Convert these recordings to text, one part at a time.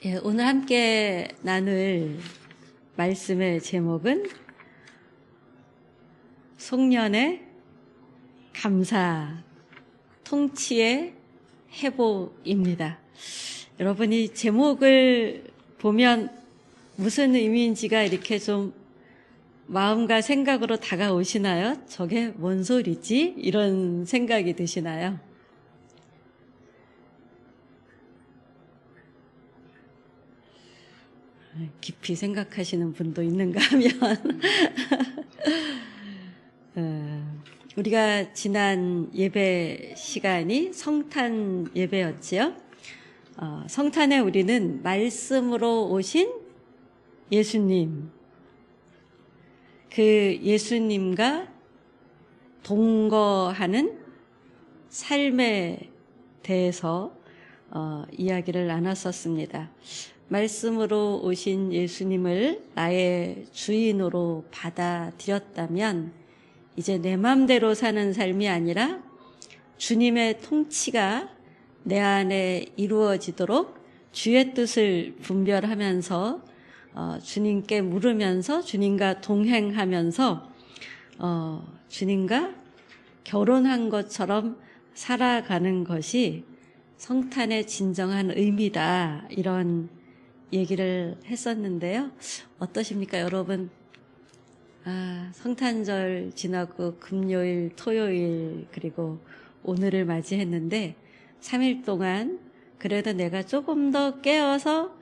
예, 오늘 함께 나눌 말씀의 제목은 송년의 감사, 통치의 회복입니다. 여러분이 제목을 보면 무슨 의미인지가 이렇게 좀 마음과 생각으로 다가오시나요? 저게 뭔 소리지? 이런 생각이 드시나요? 깊이 생각하시는 분도 있는가 하면 우리가 지난 예배 시간이 성탄 예배였지요. 성탄에 우리는 말씀으로 오신 예수님, 그 예수님과 동거하는 삶에 대해서 이야기를 나눴었습니다. 말씀으로 오신 예수님을 나의 주인으로 받아들였다면 이제 내 맘대로 사는 삶이 아니라 주님의 통치가 내 안에 이루어지도록 주의 뜻을 분별하면서 주님께 물으면서 주님과 동행하면서 주님과 결혼한 것처럼 살아가는 것이 성탄의 진정한 의미다, 이런 얘기를 했었는데요. 어떠십니까, 여러분? 성탄절 지나고 금요일, 토요일, 그리고 오늘을 맞이했는데 3일 동안 그래도 내가 조금 더 깨어서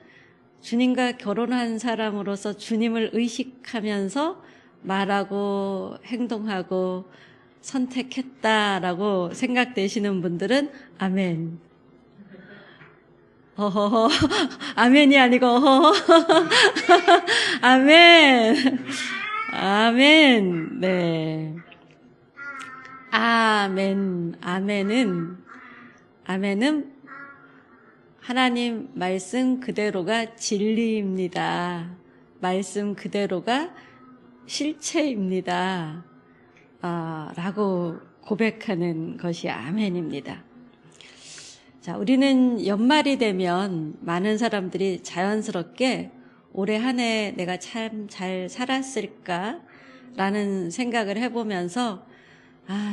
주님과 결혼한 사람으로서 주님을 의식하면서 말하고 행동하고 선택했다라고 생각되시는 분들은 아멘. 어허허, 아멘이 아니고 어허허. 아멘. 아멘. 네. 아멘. 아멘은 하나님 말씀 그대로가 진리입니다. 말씀 그대로가 실체입니다. 라고 고백하는 것이 아멘입니다. 자, 우리는 연말이 되면 많은 사람들이 자연스럽게 올해 한 해 내가 참 잘 살았을까라는 생각을 해보면서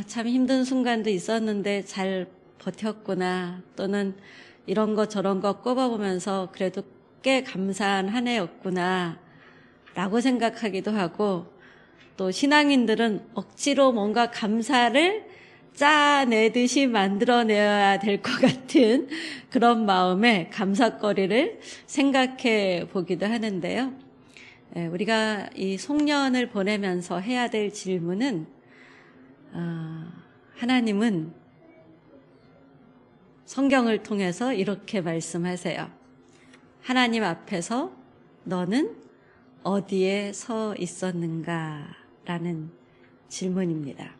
참 힘든 순간도 있었는데 잘 버텼구나, 또는 이런 거 저런 거 꼽아보면서 그래도 꽤 감사한 한 해였구나 라고 생각하기도 하고, 또 신앙인들은 억지로 뭔가 감사를 짜내듯이 만들어내야 될 것 같은 그런 마음에 감사거리를 생각해 보기도 하는데요. 우리가 이 송년을 보내면서 해야 될 질문은 하나님은 성경을 통해서 이렇게 말씀하세요. 하나님 앞에서 너는 어디에 서 있었는가? 라는 질문입니다.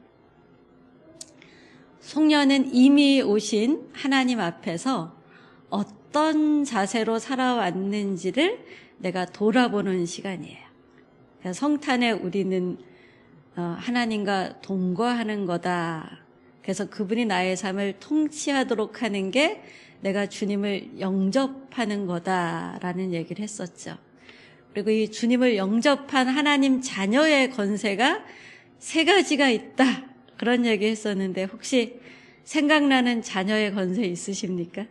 송년은 이미 오신 하나님 앞에서 어떤 자세로 살아왔는지를 내가 돌아보는 시간이에요. 성탄에 우리는 하나님과 동거하는 거다. 그래서 그분이 나의 삶을 통치하도록 하는 게 내가 주님을 영접하는 거다라는 얘기를 했었죠. 그리고 이 주님을 영접한 하나님 자녀의 권세가 3가지가 있다, 그런 얘기 했었는데 혹시 생각나는 자녀의 권세 있으십니까?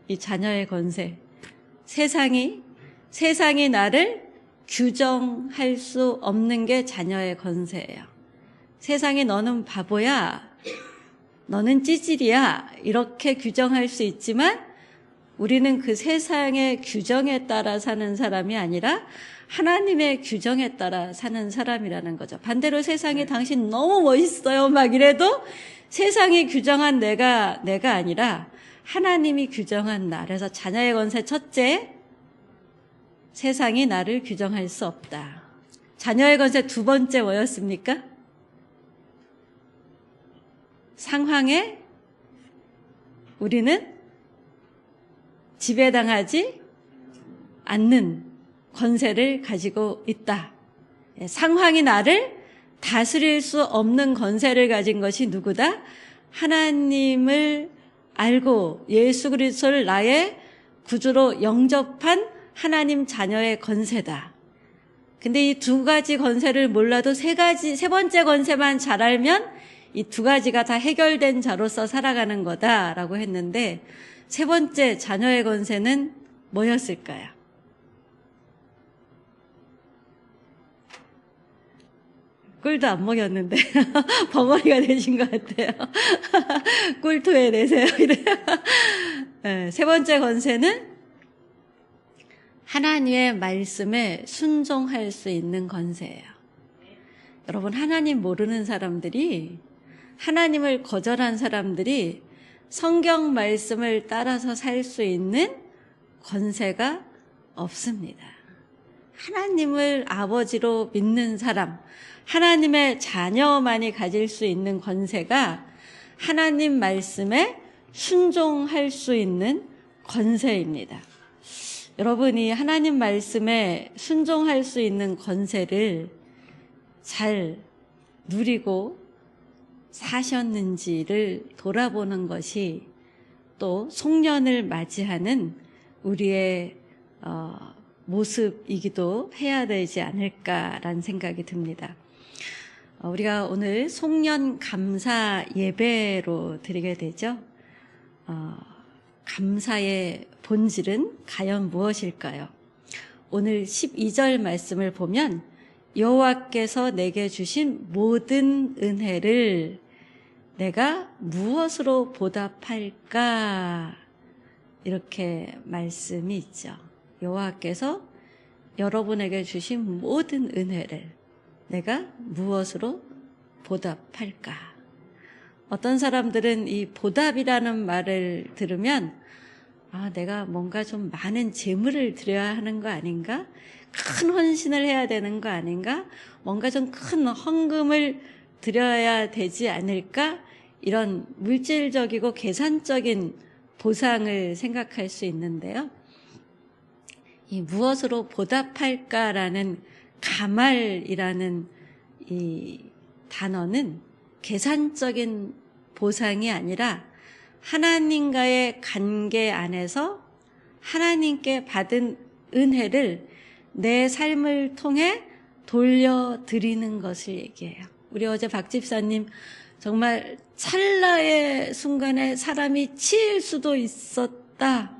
이 자녀의 권세, 세상이 나를 규정할 수 없는 게 자녀의 권세예요. 세상이 너는 바보야, 너는 찌질이야, 이렇게 규정할 수 있지만 우리는 그 세상의 규정에 따라 사는 사람이 아니라 하나님의 규정에 따라 사는 사람이라는 거죠. 반대로 세상이 당신 너무 멋있어요 막 이래도 세상이 규정한 내가 아니라 하나님이 규정한 나. 그래서 자녀의 권세 첫째, 세상이 나를 규정할 수 없다. 자녀의 권세 두 번째 뭐였습니까? 상황에 우리는 지배당하지 않는 권세를 가지고 있다. 상황이 나를 다스릴 수 없는 권세를 가진 것이 누구다? 하나님을 알고 예수 그리스도를 나의 구주로 영접한 하나님 자녀의 건세다. 근데 이 두 가지 건세를 몰라도 세 번째 건세만 잘 알면 이 두 가지가 다 해결된 자로서 살아가는 거다라고 했는데, 세 번째 자녀의 건세는 뭐였을까요? 꿀도 안 먹였는데 벙어리가 되신 것 같아요. 꿀토해 내세요. 네, 세 번째 건세는 하나님의 말씀에 순종할 수 있는 건세예요. 여러분, 하나님 모르는 사람들이, 하나님을 거절한 사람들이 성경 말씀을 따라서 살 수 있는 권세가 없습니다. 하나님을 아버지로 믿는 사람, 하나님의 자녀만이 가질 수 있는 권세가 하나님 말씀에 순종할 수 있는 권세입니다. 여러분이 하나님 말씀에 순종할 수 있는 권세를 잘 누리고 사셨는지를 돌아보는 것이 또 송년을 맞이하는 우리의 모습이기도 해야 되지 않을까라는 생각이 듭니다. 우리가 오늘 송년 감사 예배로 드리게 되죠. 감사의 본질은 과연 무엇일까요? 오늘 12절 말씀을 보면 여호와께서 내게 주신 모든 은혜를 내가 무엇으로 보답할까? 이렇게 말씀이 있죠. 여호와께서 여러분에게 주신 모든 은혜를 내가 무엇으로 보답할까? 어떤 사람들은 이 보답이라는 말을 들으면 내가 뭔가 좀 많은 재물을 드려야 하는 거 아닌가? 큰 헌신을 해야 되는 거 아닌가? 뭔가 좀 큰 헌금을 드려야 되지 않을까? 이런 물질적이고 계산적인 보상을 생각할 수 있는데요. 이 무엇으로 보답할까라는 가말이라는 이 단어는 계산적인 보상이 아니라 하나님과의 관계 안에서 하나님께 받은 은혜를 내 삶을 통해 돌려드리는 것을 얘기해요. 우리 어제 박 집사님 정말 찰나의 순간에 사람이 치일 수도 있었다.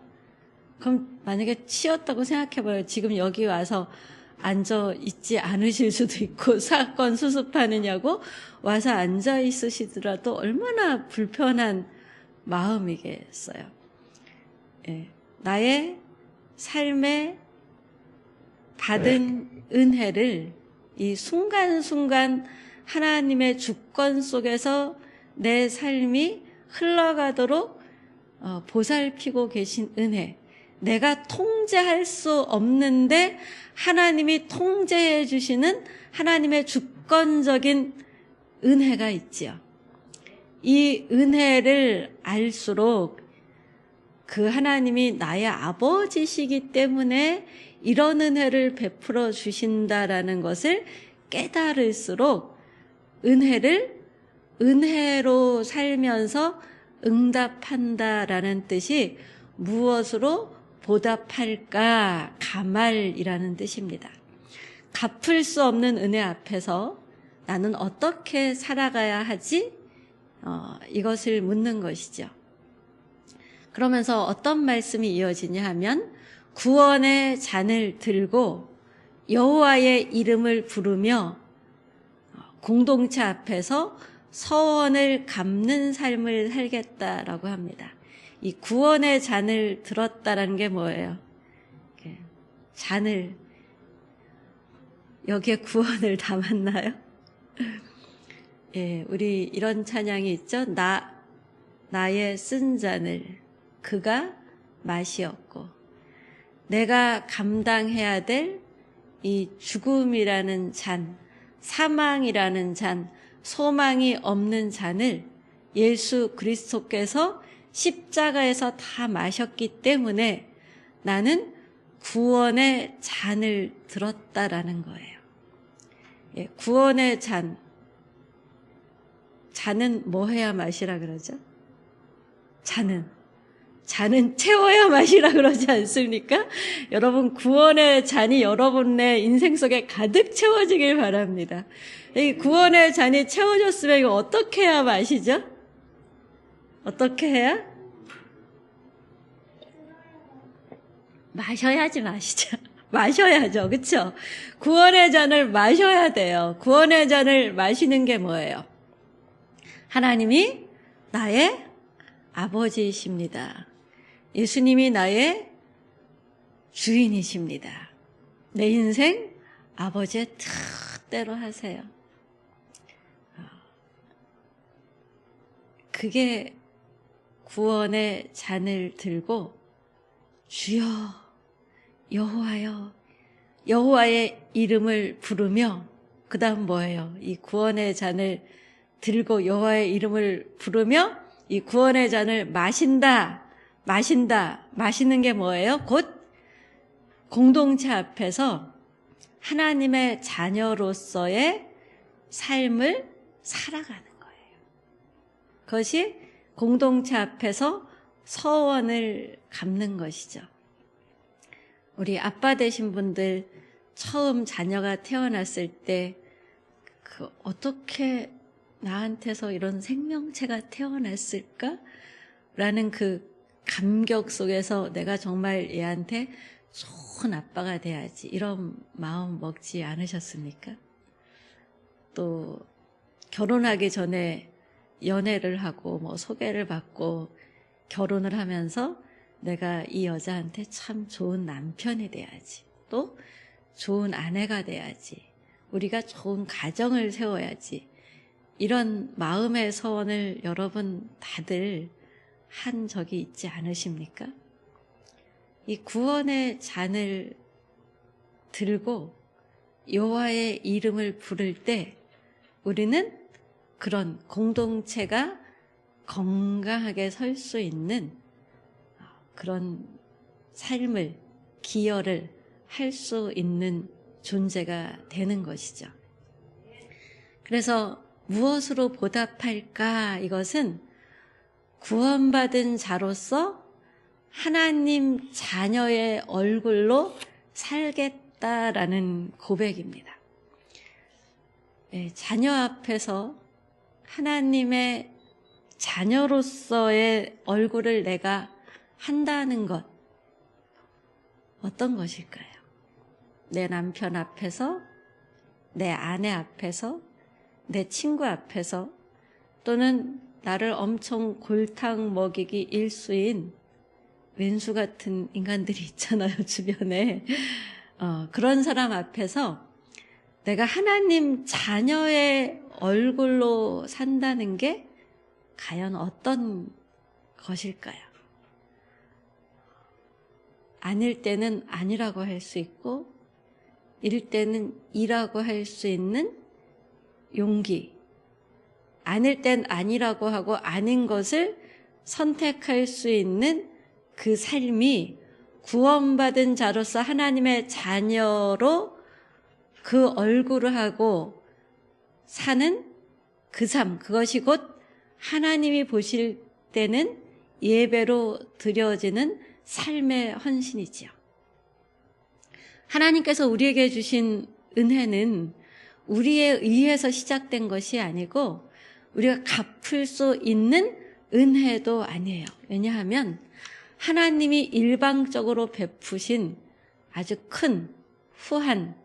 그럼 만약에 치였다고 생각해봐요. 지금 여기 와서 앉아 있지 않으실 수도 있고, 사건 수습하느냐고 와서 앉아 있으시더라도 얼마나 불편한 마음이겠어요. 예, 나의 삶에 받은 은혜를 이 순간순간 하나님의 주권 속에서 내 삶이 흘러가도록 보살피고 계신 은혜, 내가 통제할 수 없는데 하나님이 통제해 주시는 하나님의 주권적인 은혜가 있지요. 이 은혜를 알수록 그 하나님이 나의 아버지시기 때문에 이런 은혜를 베풀어 주신다라는 것을 깨달을수록 은혜를 은혜로 살면서 응답한다라는 뜻이 무엇으로 보답할까? 가말이라는 뜻입니다. 갚을 수 없는 은혜 앞에서 나는 어떻게 살아가야 하지? 이것을 묻는 것이죠. 그러면서 어떤 말씀이 이어지냐 하면 구원의 잔을 들고 여호와의 이름을 부르며 공동체 앞에서 서원을 갚는 삶을 살겠다라고 합니다. 이 구원의 잔을 들었다라는 게 뭐예요? 잔을, 여기에 구원을 담았나요? 예, 우리 이런 찬양이 있죠. 나의 쓴 잔을 그가 마시었고, 내가 감당해야 될 이 죽음이라는 잔, 사망이라는 잔, 소망이 없는 잔을 예수 그리스도께서 십자가에서 다 마셨기 때문에 나는 구원의 잔을 들었다라는 거예요. 예, 구원의 잔은 뭐 해야 마시라 그러죠? 잔은 잔은 채워야 마시라 그러지 않습니까? 여러분, 구원의 잔이 여러분의 인생 속에 가득 채워지길 바랍니다. 이 구원의 잔이 채워졌으면 이거 어떻게 해야 마시죠? 어떻게 해야? 마셔야지 마시죠. 마셔야죠. 그렇죠? 구원의 잔을 마셔야 돼요. 구원의 잔을 마시는 게 뭐예요? 하나님이 나의 아버지이십니다. 예수님이 나의 주인이십니다. 내 인생 아버지의 뜻대로 하세요. 그게 구원의 잔을 들고 주여 여호와여 여호와의 이름을 부르며, 그 다음 뭐예요? 이 구원의 잔을 들고 여호와의 이름을 부르며 이 구원의 잔을 마시는 게 뭐예요? 곧 공동체 앞에서 하나님의 자녀로서의 삶을 살아가는 거예요. 그것이 공동체 앞에서 서원을 갚는 것이죠. 우리 아빠 되신 분들 처음 자녀가 태어났을 때 어떻게 나한테서 이런 생명체가 태어났을까? 라는 그 감격 속에서 내가 정말 얘한테 좋은 아빠가 돼야지, 이런 마음 먹지 않으셨습니까? 또 결혼하기 전에 연애를 하고 소개를 받고 결혼을 하면서 내가 이 여자한테 참 좋은 남편이 돼야지, 또 좋은 아내가 돼야지, 우리가 좋은 가정을 세워야지, 이런 마음의 소원을 여러분 다들 한 적이 있지 않으십니까? 이 구원의 잔을 들고 여호와의 이름을 부를 때 우리는 그런 공동체가 건강하게 설 수 있는 그런 삶을, 기여를 할 수 있는 존재가 되는 것이죠. 그래서 무엇으로 보답할까? 이것은 구원받은 자로서 하나님 자녀의 얼굴로 살겠다라는 고백입니다. 자녀 앞에서 하나님의 자녀로서의 얼굴을 내가 한다는 것, 어떤 것일까요? 내 남편 앞에서, 내 아내 앞에서, 내 친구 앞에서, 또는 나를 엄청 골탕 먹이기 일수인 왼수 같은 인간들이 있잖아요, 주변에. 그런 사람 앞에서 내가 하나님 자녀의 얼굴로 산다는 게 과연 어떤 것일까요? 아닐 때는 아니라고 할 수 있고, 일 때는 이라고 할 수 있는 용기, 아닐 땐 아니라고 하고 아닌 것을 선택할 수 있는 그 삶이 구원받은 자로서 하나님의 자녀로 그 얼굴을 하고 사는 그 삶, 그것이 곧 하나님이 보실 때는 예배로 드려지는 삶의 헌신이지요. 하나님께서 우리에게 주신 은혜는 우리에 의해서 시작된 것이 아니고 우리가 갚을 수 있는 은혜도 아니에요. 왜냐하면 하나님이 일방적으로 베푸신 아주 큰 후한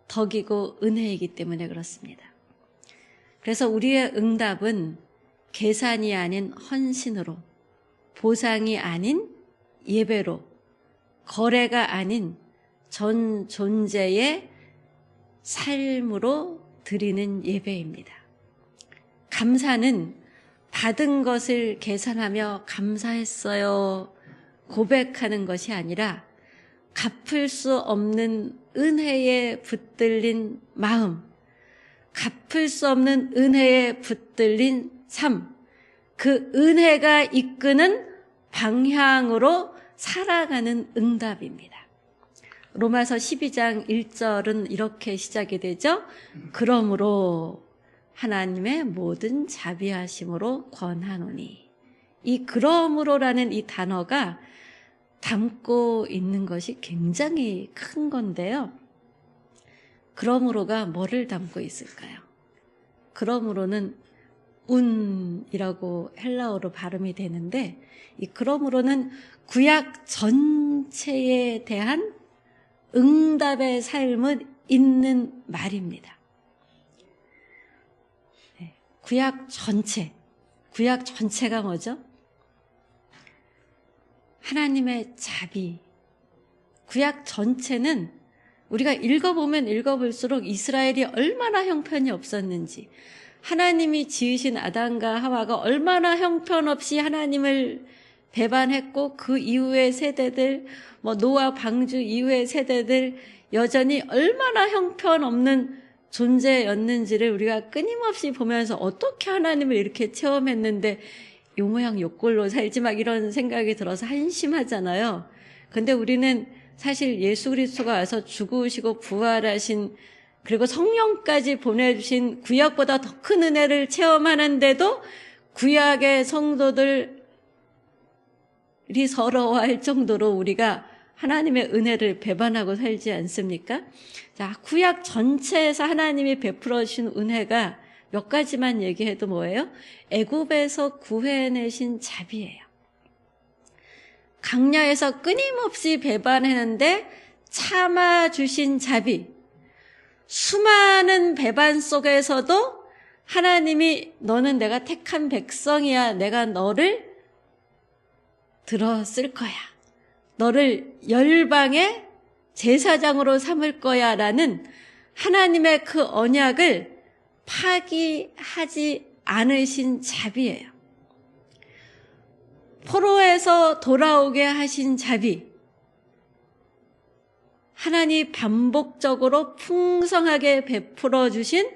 덕이고 은혜이기 때문에 그렇습니다. 그래서 우리의 응답은 계산이 아닌 헌신으로, 보상이 아닌 예배로, 거래가 아닌 전 존재의 삶으로 드리는 예배입니다. 감사는 받은 것을 계산하며 감사했어요 고백하는 것이 아니라 갚을 수 없는 은혜에 붙들린 마음, 갚을 수 없는 은혜에 붙들린 삶, 그 은혜가 이끄는 방향으로 살아가는 응답입니다. 로마서 12장 1절은 이렇게 시작이 되죠. 그러므로 하나님의 모든 자비하심으로 권하노니, 이 그러므로라는 이 단어가 담고 있는 것이 굉장히 큰 건데요. 그러므로가 뭐를 담고 있을까요? 그러므로는 운이라고 헬라어로 발음이 되는데, 이 그러므로는 구약 전체에 대한 응답의 삶을 잇는 말입니다. 구약 전체가 뭐죠? 하나님의 자비. 구약 전체는 우리가 읽어보면 읽어볼수록 이스라엘이 얼마나 형편이 없었는지, 하나님이 지으신 아담과 하와가 얼마나 형편없이 하나님을 배반했고, 그 이후의 세대들, 노아 방주 이후의 세대들 여전히 얼마나 형편없는 존재였는지를 우리가 끊임없이 보면서 어떻게 하나님을 이렇게 체험했는데 요 모양 요 꼴로 살지, 막 이런 생각이 들어서 한심하잖아요. 근데 우리는 사실 예수 그리스도가 와서 죽으시고 부활하신, 그리고 성령까지 보내주신 구약보다 더 큰 은혜를 체험하는데도 구약의 성도들이 서러워할 정도로 우리가 하나님의 은혜를 배반하고 살지 않습니까? 자, 구약 전체에서 하나님이 베풀어 주신 은혜가 몇 가지만 얘기해도 뭐예요? 애굽에서 구해내신 자비예요. 강야에서 끊임없이 배반했는데 참아주신 자비. 수많은 배반 속에서도 하나님이 너는 내가 택한 백성이야. 내가 너를 들었을 거야. 너를 열방의 제사장으로 삼을 거야. 라는 하나님의 그 언약을 파기하지 않으신 자비예요. 포로에서 돌아오게 하신 자비. 하나님 반복적으로 풍성하게 베풀어 주신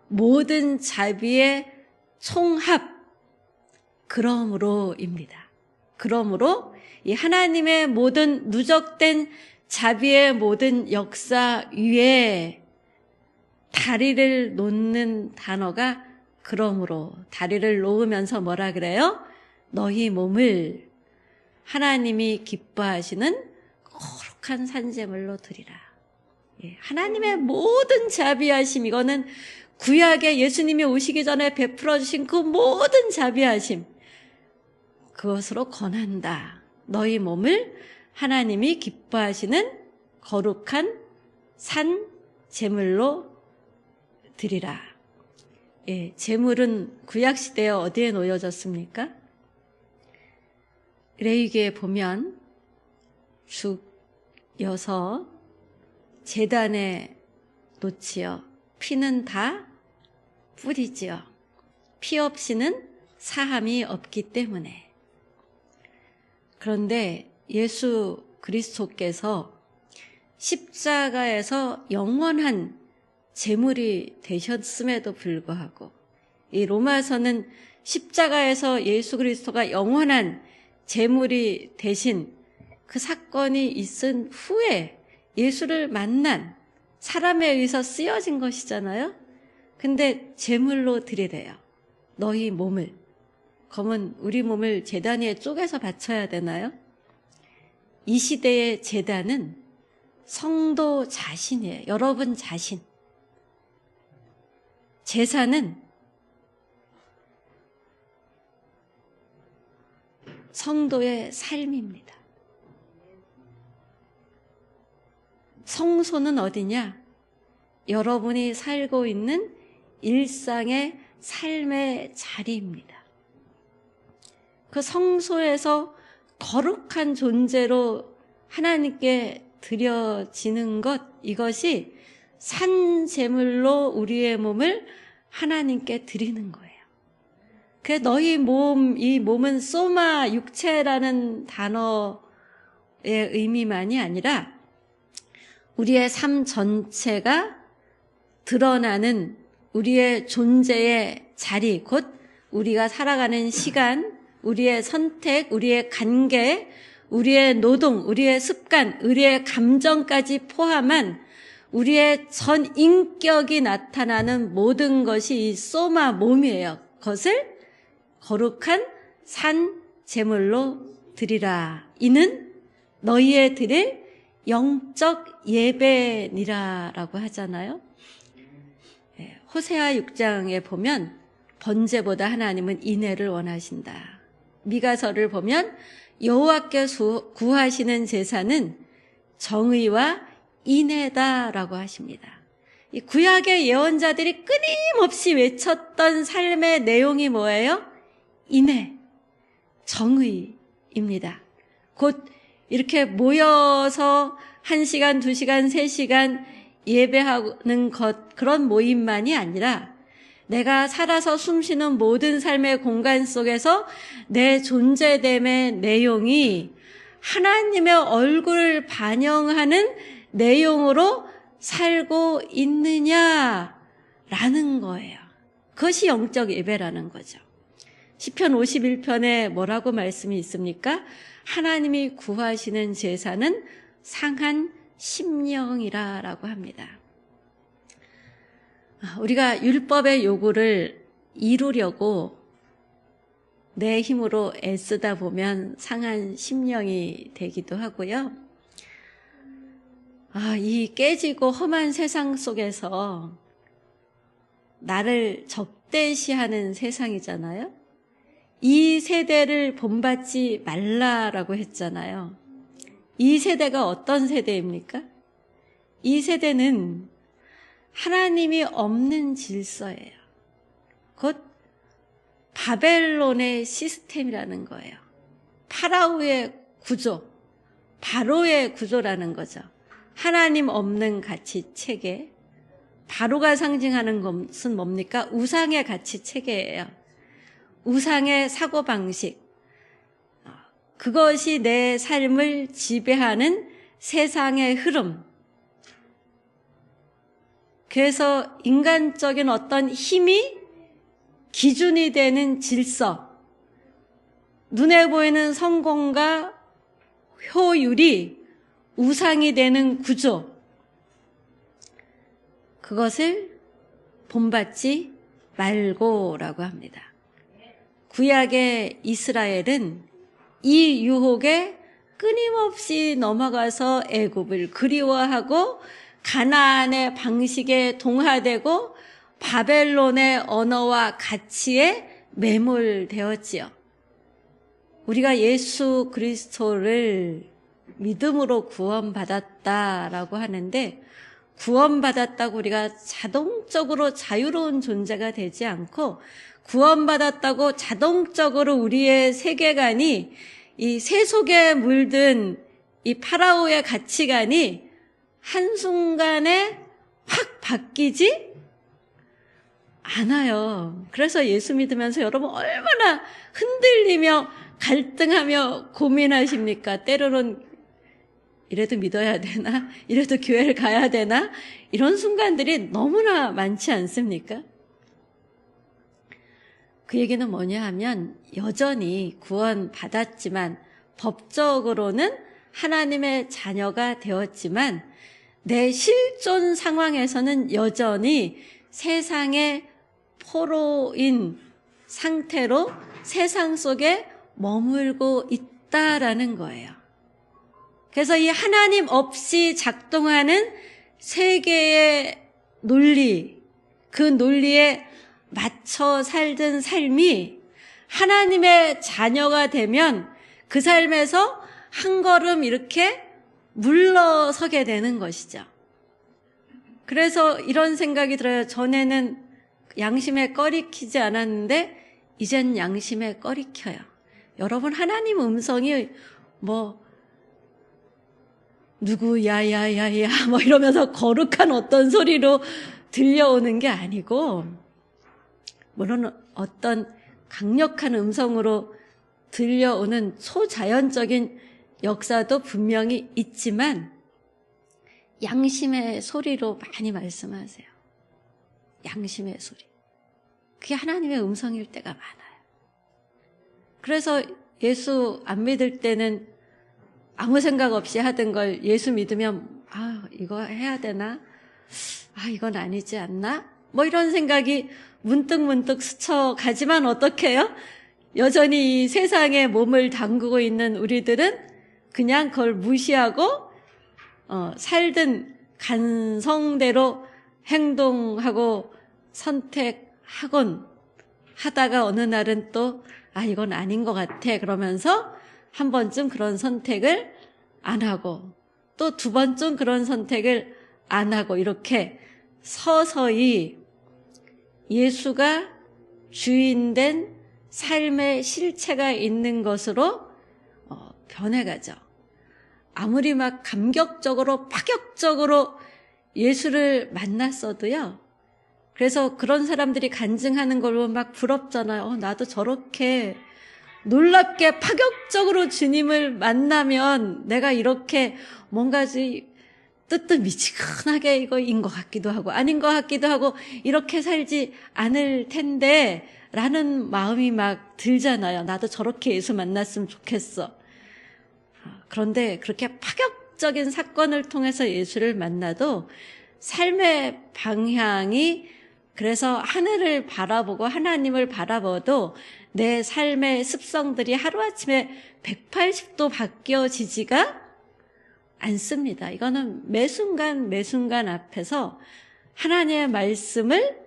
모든 자비의 총합. 그러므로입니다. 그러므로 이 하나님의 모든 누적된 자비의 모든 역사 위에 다리를 놓는 단어가 그러므로, 다리를 놓으면서 뭐라 그래요? 너희 몸을 하나님이 기뻐하시는 거룩한 산제물로 드리라. 하나님의 모든 자비하심, 이거는 구약에 예수님이 오시기 전에 베풀어 주신 그 모든 자비하심, 그것으로 권한다. 너희 몸을 하나님이 기뻐하시는 거룩한 산 제물로 드리라. 제물은 구약시대에 어디에 놓여졌습니까? 레위기에 보면 죽여서 제단에 놓지요. 피는 다 뿌리지요. 피 없이는 사함이 없기 때문에. 그런데 예수 그리스도께서 십자가에서 영원한 제물이 되셨음에도 불구하고, 이 로마서는 십자가에서 예수 그리스도가 영원한 제물이 되신 그 사건이 있은 후에 예수를 만난 사람에 의해서 쓰여진 것이잖아요. 근데 제물로 드리래요. 너희 몸을. 그러면 우리 몸을 제단 위에 쪼개서 바쳐야 되나요? 이 시대의 제단은 성도 자신이에요. 여러분 자신. 제사는 성도의 삶입니다. 성소는 어디냐? 여러분이 살고 있는 일상의 삶의 자리입니다. 그 성소에서 거룩한 존재로 하나님께 드려지는 것, 이것이 산제물로 우리의 몸을 하나님께 드리는 거예요. 그래서 너희 몸, 이 몸은 소마, 육체라는 단어의 의미만이 아니라 우리의 삶 전체가 드러나는 우리의 존재의 자리, 곧 우리가 살아가는 시간, 우리의 선택, 우리의 관계, 우리의 노동, 우리의 습관, 우리의 감정까지 포함한 우리의 전 인격이 나타나는 모든 것이 이 소마 몸이에요. 그것을 거룩한 산 제물로 드리라. 이는 너희의 드릴 영적 예배니라라고 하잖아요. 호세아 6장에 보면 번제보다 하나님은 인애를 원하신다. 미가서를 보면 여호와께 구하시는 제사는 정의와 인애다라고 하십니다. 이 구약의 예언자들이 끊임없이 외쳤던 삶의 내용이 뭐예요? 인애, 정의입니다. 곧 이렇게 모여서 1시간, 2시간, 3시간 예배하는 그런 모임만이 아니라 내가 살아서 숨쉬는 모든 삶의 공간 속에서 내 존재됨의 내용이 하나님의 얼굴을 반영하는 내용으로 살고 있느냐라는 거예요. 그것이 영적 예배라는 거죠. 시편 51편에 뭐라고 말씀이 있습니까? 하나님이 구하시는 제사는 상한 심령이라고 합니다. 우리가 율법의 요구를 이루려고 내 힘으로 애쓰다 보면 상한 심령이 되기도 하고요. 이 깨지고 험한 세상 속에서 나를 접대시하는 세상이잖아요. 이 세대를 본받지 말라라고 했잖아요. 이 세대가 어떤 세대입니까? 이 세대는 하나님이 없는 질서예요. 곧 바벨론의 시스템이라는 거예요. 파라오의 구조, 바로의 구조라는 거죠. 하나님 없는 가치 체계. 바로가 상징하는 것은 뭡니까? 우상의 가치 체계예요. 우상의 사고방식. 그것이 내 삶을 지배하는 세상의 흐름. 그래서 인간적인 어떤 힘이 기준이 되는 질서, 눈에 보이는 성공과 효율이 우상이 되는 구조, 그것을 본받지 말고라고 합니다. 구약의 이스라엘은 이 유혹에 끊임없이 넘어가서 애굽을 그리워하고 가나안의 방식에 동화되고 바벨론의 언어와 가치에 매몰되었지요. 우리가 예수 그리스도를 믿음으로 구원받았다라고 하는데, 구원받았다고 우리가 자동적으로 자유로운 존재가 되지 않고, 구원받았다고 자동적으로 우리의 세계관이 이 세속에 물든 이 파라오의 가치관이 한순간에 확 바뀌지 않아요. 그래서 예수 믿으면서 여러분 얼마나 흔들리며 갈등하며 고민하십니까? 때로는 이래도 믿어야 되나? 이래도 교회를 가야 되나? 이런 순간들이 너무나 많지 않습니까? 그 얘기는 뭐냐 하면 여전히 구원받았지만 법적으로는 하나님의 자녀가 되었지만 내 실존 상황에서는 여전히 세상의 포로인 상태로 세상 속에 머물고 있다라는 거예요. 그래서 이 하나님 없이 작동하는 세계의 논리, 그 논리에 맞춰 살던 삶이 하나님의 자녀가 되면 그 삶에서 한 걸음 이렇게 물러서게 되는 것이죠. 그래서 이런 생각이 들어요. 전에는 양심에 꺼리키지 않았는데 이젠 양심에 꺼리켜요. 여러분, 하나님 음성이 누구 야야야야 이러면서 거룩한 어떤 소리로 들려오는 게 아니고, 물론 어떤 강력한 음성으로 들려오는 초자연적인 역사도 분명히 있지만 양심의 소리로 많이 말씀하세요. 양심의 소리. 그게 하나님의 음성일 때가 많아요. 그래서 예수 안 믿을 때는 아무 생각 없이 하던 걸 예수 믿으면 이거 해야 되나? 이건 아니지 않나? 이런 생각이 문득문득 스쳐가지만 어떻게 해요? 여전히 이 세상에 몸을 담그고 있는 우리들은 그냥 그걸 무시하고 살든 간성대로 행동하고 선택하곤 하다가 어느 날은 또 이건 아닌 것 같아 그러면서 한 번쯤 그런 선택을 안 하고 또 두 번쯤 그런 선택을 안 하고 이렇게 서서히 예수가 주인된 삶의 실체가 있는 것으로 변해가죠. 아무리 막 감격적으로 파격적으로 예수를 만났어도요. 그래서 그런 사람들이 간증하는 걸로 막 부럽잖아요. 나도 저렇게 놀랍게 파격적으로 주님을 만나면 내가 이렇게 뭔가 뜨뜻미지근하게 이거인 것 같기도 하고 아닌 것 같기도 하고 이렇게 살지 않을 텐데 라는 마음이 막 들잖아요. 나도 저렇게 예수 만났으면 좋겠어. 그런데 그렇게 파격적인 사건을 통해서 예수를 만나도 삶의 방향이 그래서 하늘을 바라보고 하나님을 바라봐도 내 삶의 습성들이 하루아침에 180도 바뀌어지지가 않습니다. 이거는 매 순간 앞에서 하나님의 말씀을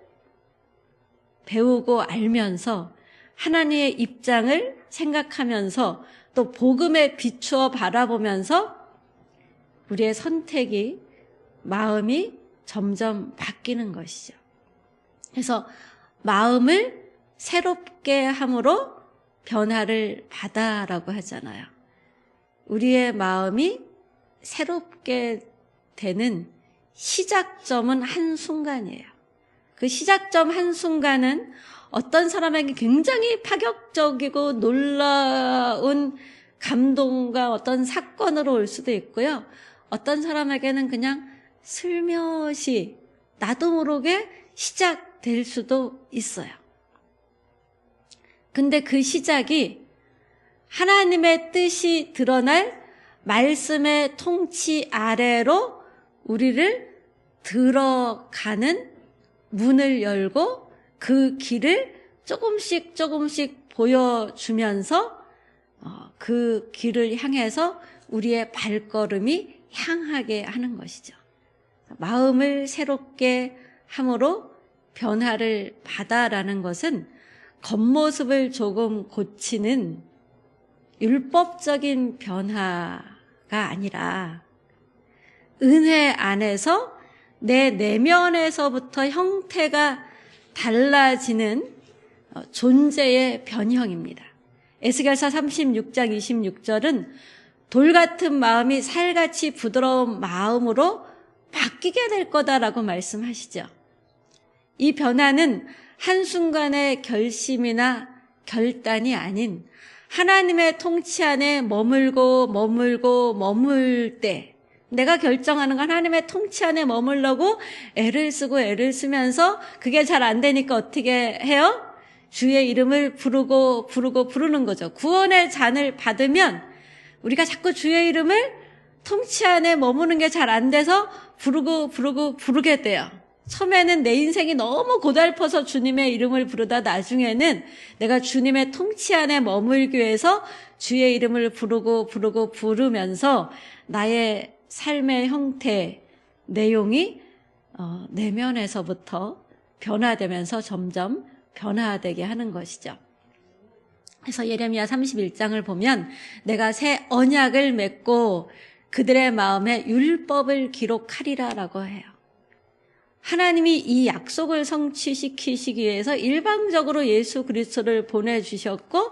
배우고 알면서 하나님의 입장을 생각하면서 또 복음에 비추어 바라보면서 우리의 선택이 마음이 점점 바뀌는 것이죠. 그래서 마음을 새롭게 함으로 변화를 받아라고 하잖아요. 우리의 마음이 새롭게 되는 시작점은 한순간이에요. 그 시작점 한순간은 어떤 사람에게 굉장히 파격적이고 놀라운 감동과 어떤 사건으로 올 수도 있고요. 어떤 사람에게는 그냥 슬며시 나도 모르게 시작될 수도 있어요. 근데 그 시작이 하나님의 뜻이 드러날 말씀의 통치 아래로 우리를 들어가는 문을 열고 그 길을 조금씩 보여주면서 그 길을 향해서 우리의 발걸음이 향하게 하는 것이죠. 마음을 새롭게 함으로 변화를 받아라는 것은 겉모습을 조금 고치는 율법적인 변화가 아니라 은혜 안에서 내 내면에서부터 형태가 달라지는 존재의 변형입니다. 에스겔서 36장 26절은 돌 같은 마음이 살같이 부드러운 마음으로 바뀌게 될 거다라고 말씀하시죠. 이 변화는 한순간의 결심이나 결단이 아닌 하나님의 통치 안에 머물 때 내가 결정하는 건 하나님의 통치 안에 머물려고 애를 쓰면서 그게 잘 안 되니까 어떻게 해요? 주의 이름을 부르는 거죠. 구원의 잔을 받으면 우리가 자꾸 주의 이름을 통치 안에 머무는 게 잘 안 돼서 부르게 돼요. 처음에는 내 인생이 너무 고달퍼서 주님의 이름을 부르다 나중에는 내가 주님의 통치 안에 머물기 위해서 주의 이름을 부르면서 나의 삶의 형태, 내용이 내면에서부터 변화되면서 점점 변화되게 하는 것이죠. 그래서 예레미야 31장을 보면 내가 새 언약을 맺고 그들의 마음에 율법을 기록하리라라고 해요. 하나님이 이 약속을 성취시키시기 위해서 일방적으로 예수 그리스도를 보내주셨고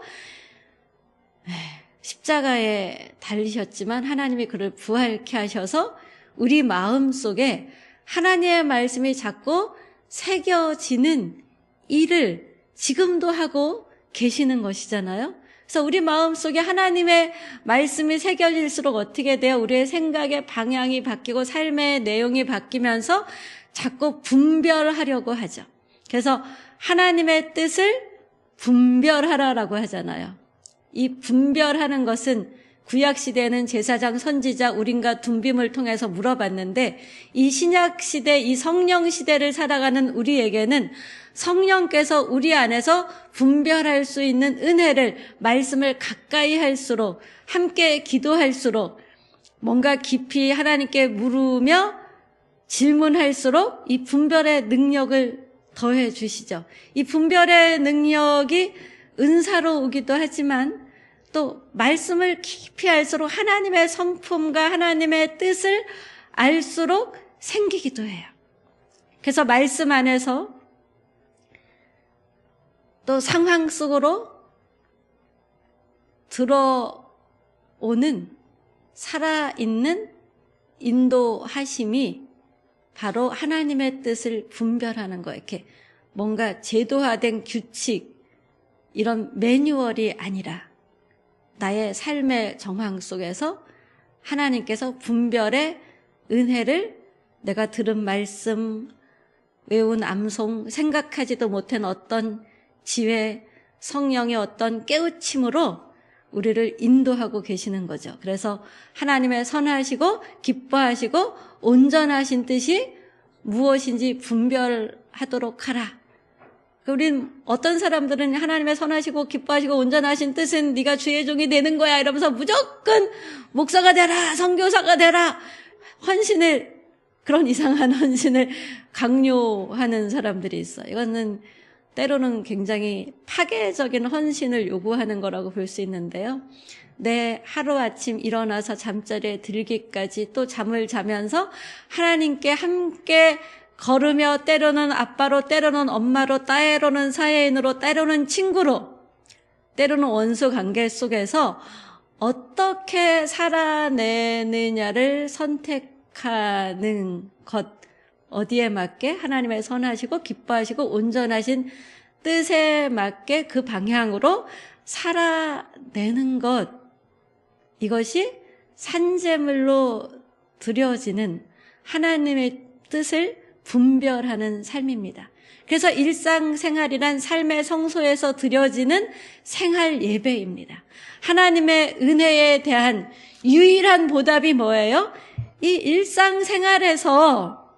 십자가에 달리셨지만 하나님이 그를 부활케 하셔서 우리 마음속에 하나님의 말씀이 자꾸 새겨지는 일을 지금도 하고 계시는 것이잖아요. 그래서 우리 마음속에 하나님의 말씀이 새겨질수록 어떻게 돼요? 우리의 생각의 방향이 바뀌고 삶의 내용이 바뀌면서 자꾸 분별하려고 하죠. 그래서 하나님의 뜻을 분별하라라고 하잖아요. 이 분별하는 것은 구약시대에는 제사장, 선지자, 우림과 둠빔을 통해서 물어봤는데 이 신약시대, 이 성령시대를 살아가는 우리에게는 성령께서 우리 안에서 분별할 수 있는 은혜를, 말씀을 가까이 할수록, 함께 기도할수록, 뭔가 깊이 하나님께 물으며 질문할수록 이 분별의 능력을 더해 주시죠. 이 분별의 능력이 은사로 오기도 하지만 또 말씀을 깊이 알수록 하나님의 성품과 하나님의 뜻을 알수록 생기기도 해요. 그래서 말씀 안에서 또 상황 속으로 들어오는 살아있는 인도하심이 바로 하나님의 뜻을 분별하는 거예요. 이렇게 뭔가 제도화된 규칙, 이런 매뉴얼이 아니라 나의 삶의 정황 속에서 하나님께서 분별의 은혜를 내가 들은 말씀, 외운 암송, 생각하지도 못한 어떤 지혜, 성령의 어떤 깨우침으로 우리를 인도하고 계시는 거죠. 그래서 하나님의 선하시고 기뻐하시고 온전하신 뜻이 무엇인지 분별하도록 하라. 우린 어떤 사람들은 하나님의 선하시고 기뻐하시고 온전하신 뜻은 네가 주의 종이 되는 거야 이러면서 무조건 목사가 되라, 선교사가 되라, 헌신을, 그런 이상한 헌신을 강요하는 사람들이 있어요. 이거는 때로는 굉장히 파괴적인 헌신을 요구하는 거라고 볼 수 있는데요. 내 하루아침 일어나서 잠자리에 들기까지 또 잠을 자면서 하나님께 함께 걸으며 때로는 아빠로, 때로는 엄마로, 때로는 사회인으로, 때로는 친구로, 때로는 원수 관계 속에서 어떻게 살아내느냐를 선택하는 것, 어디에 맞게 하나님의 선하시고 기뻐하시고 온전하신 뜻에 맞게 그 방향으로 살아내는 것, 이것이 산제물로 드려지는 하나님의 뜻을 분별하는 삶입니다. 그래서 일상생활이란 삶의 성소에서 드려지는 생활 예배입니다. 하나님의 은혜에 대한 유일한 보답이 뭐예요? 이 일상생활에서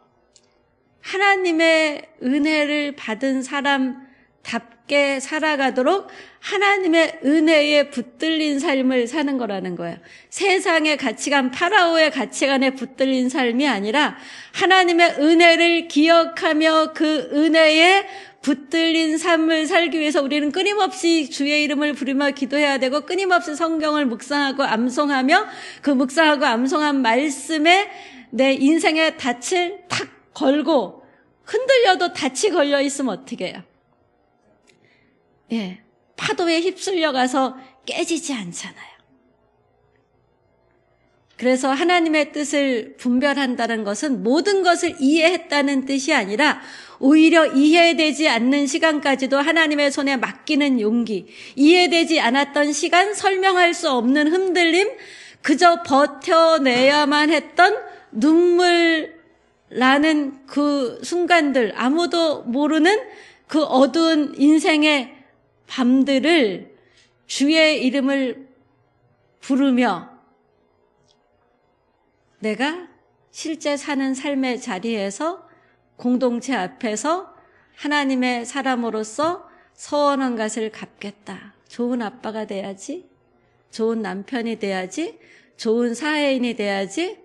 하나님의 은혜를 받은 사람답게 살아가도록 하나님의 은혜에 붙들린 삶을 사는 거라는 거예요. 세상의 가치관, 파라오의 가치관에 붙들린 삶이 아니라 하나님의 은혜를 기억하며 그 은혜에 붙들린 삶을 살기 위해서 우리는 끊임없이 주의 이름을 부르며 기도해야 되고 끊임없이 성경을 묵상하고 암송하며 그 묵상하고 암송한 말씀에 내 인생의 닻을 탁 걸고 흔들려도 닻이 걸려 있으면 어떻게 해요? 예, 파도에 휩쓸려 가서 깨지지 않잖아요. 그래서 하나님의 뜻을 분별한다는 것은 모든 것을 이해했다는 뜻이 아니라 오히려 이해되지 않는 시간까지도 하나님의 손에 맡기는 용기, 이해되지 않았던 시간, 설명할 수 없는 흔들림, 그저 버텨내야만 했던 눈물 라는 그 순간들, 아무도 모르는 그 어두운 인생의 밤들을 주의 이름을 부르며 내가 실제 사는 삶의 자리에서 공동체 앞에서 하나님의 사람으로서 서원한 것을 갚겠다. 좋은 아빠가 돼야지, 좋은 남편이 돼야지, 좋은 사회인이 돼야지,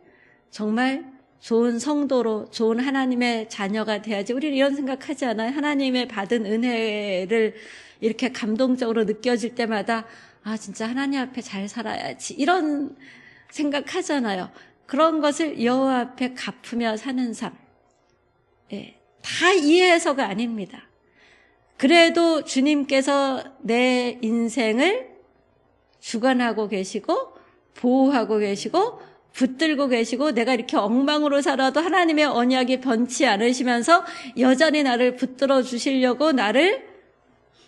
정말 좋은 성도로, 좋은 하나님의 자녀가 돼야지. 우리는 이런 생각하지 않아요? 하나님의 받은 은혜를 이렇게 감동적으로 느껴질 때마다 아, 진짜 하나님 앞에 잘 살아야지, 이런 생각하잖아요. 그런 것을 여호와 앞에 갚으며 사는 삶, 예, 다 이해해서가 아닙니다. 그래도 주님께서 내 인생을 주관하고 계시고 보호하고 계시고 붙들고 계시고 내가 이렇게 엉망으로 살아도 하나님의 언약이 변치 않으시면서 여전히 나를 붙들어 주시려고 나를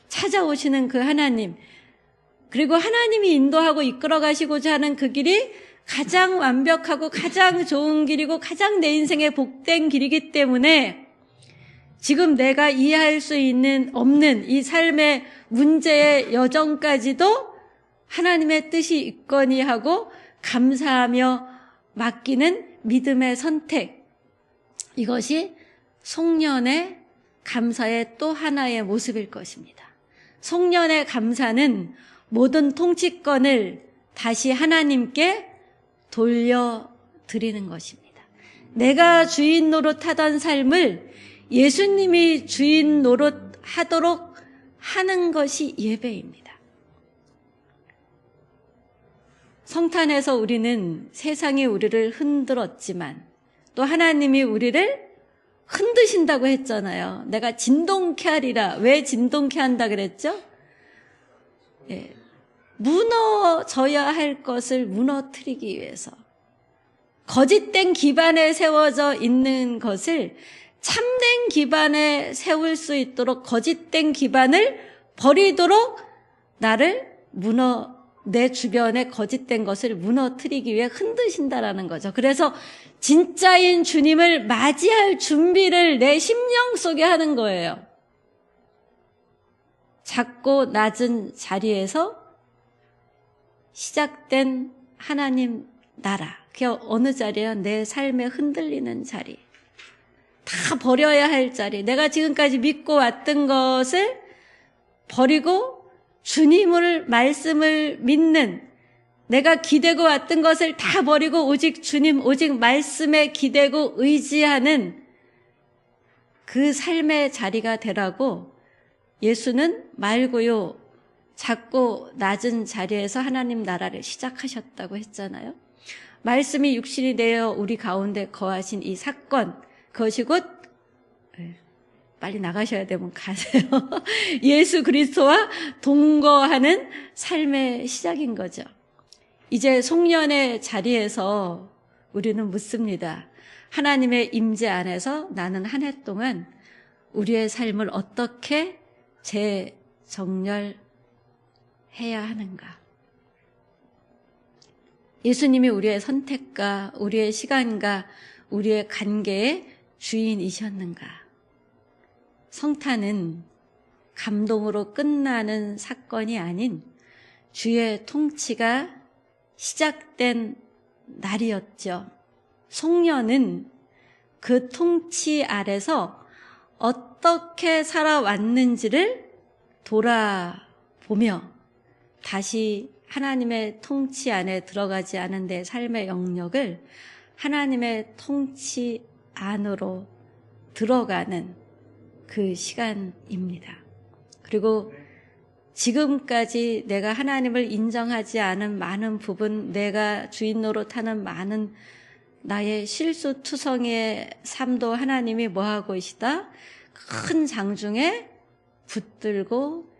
찾아오시는 그 하나님, 그리고 하나님이 인도하고 이끌어 가시고자 하는 그 길이 가장 완벽하고 가장 좋은 길이고 가장 내 인생에 복된 길이기 때문에 지금 내가 이해할 수 있는 없는 이 삶의 문제의 여정까지도 하나님의 뜻이 있거니 하고 감사하며 맡기는 믿음의 선택. 이것이 송년의 감사의 또 하나의 모습일 것입니다. 송년의 감사는 모든 통치권을 다시 하나님께 돌려드리는 것입니다. 내가 주인 노릇하던 삶을 예수님이 주인 노릇하도록 하는 것이 예배입니다. 성탄에서 우리는 세상이 우리를 흔들었지만 또 하나님이 우리를 흔드신다고 했잖아요. 내가 진동케 하리라. 왜 진동케 한다 그랬죠? 무너져야 할 것을 무너뜨리기 위해서, 거짓된 기반에 세워져 있는 것을 참된 기반에 세울 수 있도록 거짓된 기반을 버리도록 내 주변에 거짓된 것을 무너뜨리기 위해 흔드신다라는 거죠. 그래서 진짜인 주님을 맞이할 준비를 내 심령 속에 하는 거예요. 작고 낮은 자리에서 시작된 하나님 나라. 그게 어느 자리야? 내 삶에 흔들리는 자리. 다 버려야 할 자리. 내가 지금까지 믿고 왔던 것을 버리고 주님을 말씀을 믿는, 내가 기대고 왔던 것을 다 버리고 오직 주님, 오직 말씀에 기대고 의지하는 그 삶의 자리가 되라고 예수는 말고요, 작고 낮은 자리에서 하나님 나라를 시작하셨다고 했잖아요. 말씀이 육신이 되어 우리 가운데 거하신 이 사건, 그것이 곧 빨리 나가셔야 되면 가세요. 예수 그리스도와 동거하는 삶의 시작인 거죠. 이제 송년의 자리에서 우리는 묻습니다. 하나님의 임재 안에서 나는 한 해 동안 우리의 삶을 어떻게 재정렬해야 하는가? 예수님이 우리의 선택과 우리의 시간과 우리의 관계의 주인이셨는가? 성탄은 감동으로 끝나는 사건이 아닌 주의 통치가 시작된 날이었죠. 송년은 그 통치 아래서 어떻게 살아왔는지를 돌아보며 다시 하나님의 통치 안에 들어가지 않은 내 삶의 영역을 하나님의 통치 안으로 들어가는 그 시간입니다. 그리고 지금까지 내가 하나님을 인정하지 않은 많은 부분, 내가 주인 노릇하는 많은 나의 실수투성이의 삶도 하나님이 뭐하고 계시다? 큰 장중에 붙들고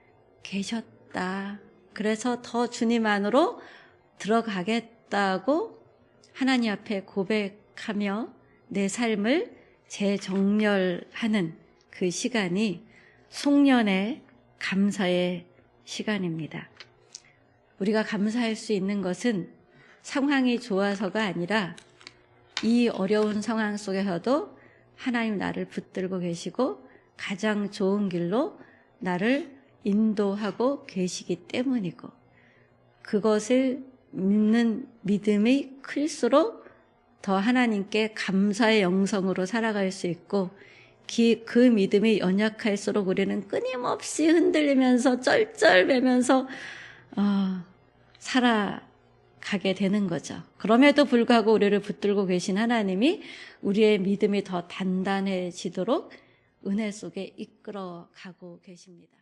계셨다. 그래서 더 주님 안으로 들어가겠다고 하나님 앞에 고백하며 내 삶을 재정렬하는 그 시간이 송년의 감사의 시간입니다. 우리가 감사할 수 있는 것은 상황이 좋아서가 아니라 이 어려운 상황 속에서도 하나님 나를 붙들고 계시고 가장 좋은 길로 나를 인도하고 계시기 때문이고, 그것을 믿는 믿음이 클수록 더 하나님께 감사의 영성으로 살아갈 수 있고, 그 믿음이 연약할수록 우리는 끊임없이 흔들리면서 쩔쩔매면서 살아가게 되는 거죠. 그럼에도 불구하고 우리를 붙들고 계신 하나님이 우리의 믿음이 더 단단해지도록 은혜 속에 이끌어가고 계십니다.